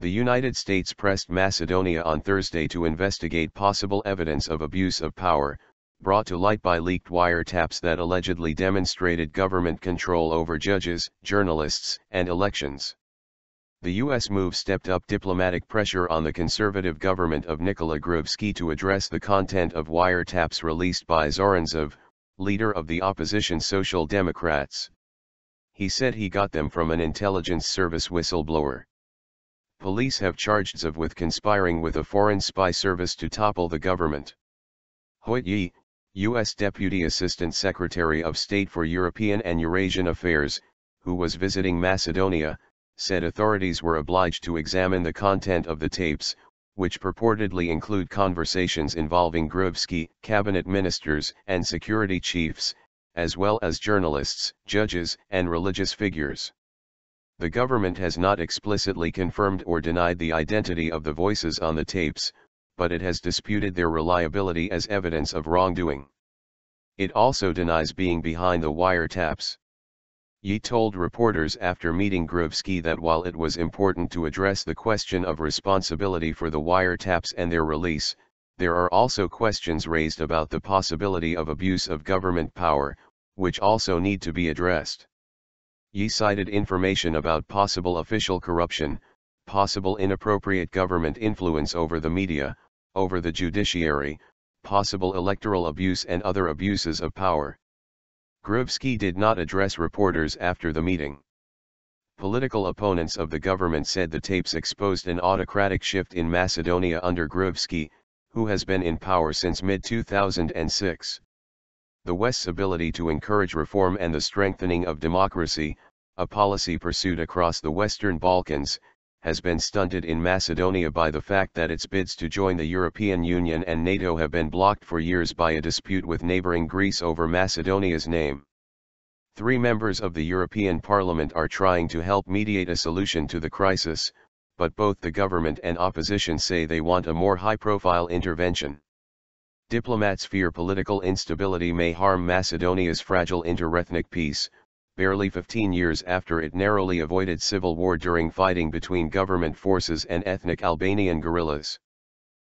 The United States pressed Macedonia on Thursday to investigate possible evidence of abuse of power, brought to light by leaked wiretaps that allegedly demonstrated government control over judges, journalists, and elections. The U.S. move stepped up diplomatic pressure on the conservative government of Nikola Gruevski to address the content of wiretaps released by Zoran Zaev, leader of the opposition Social Democrats. He said he got them from an intelligence service whistleblower. Police have charged Zaev with conspiring with a foreign spy service to topple the government. Hoyt Yee, U.S. Deputy Assistant Secretary of State for European and Eurasian Affairs, who was visiting Macedonia, said authorities were obliged to examine the content of the tapes, which purportedly include conversations involving Gruevski, cabinet ministers, and security chiefs, as well as journalists, judges, and religious figures. The government has not explicitly confirmed or denied the identity of the voices on the tapes, but it has disputed their reliability as evidence of wrongdoing. It also denies being behind the wiretaps. Yee told reporters after meeting Gruevski that while it was important to address the question of responsibility for the wiretaps and their release, there are also questions raised about the possibility of abuse of government power, which also need to be addressed. Yee cited information about possible official corruption, possible inappropriate government influence over the media, over the judiciary, possible electoral abuse and other abuses of power. Gruevski did not address reporters after the meeting. Political opponents of the government said the tapes exposed an autocratic shift in Macedonia under Gruevski, who has been in power since mid-2006. The West's ability to encourage reform and the strengthening of democracy, a policy pursued across the Western Balkans, has been stunted in Macedonia by the fact that its bids to join the European Union and NATO have been blocked for years by a dispute with neighboring Greece over Macedonia's name. 3 members of the European Parliament are trying to help mediate a solution to the crisis, but both the government and opposition say they want a more high-profile intervention. Diplomats fear political instability may harm Macedonia's fragile interethnic peace, barely 15 years after it narrowly avoided civil war during fighting between government forces and ethnic Albanian guerrillas.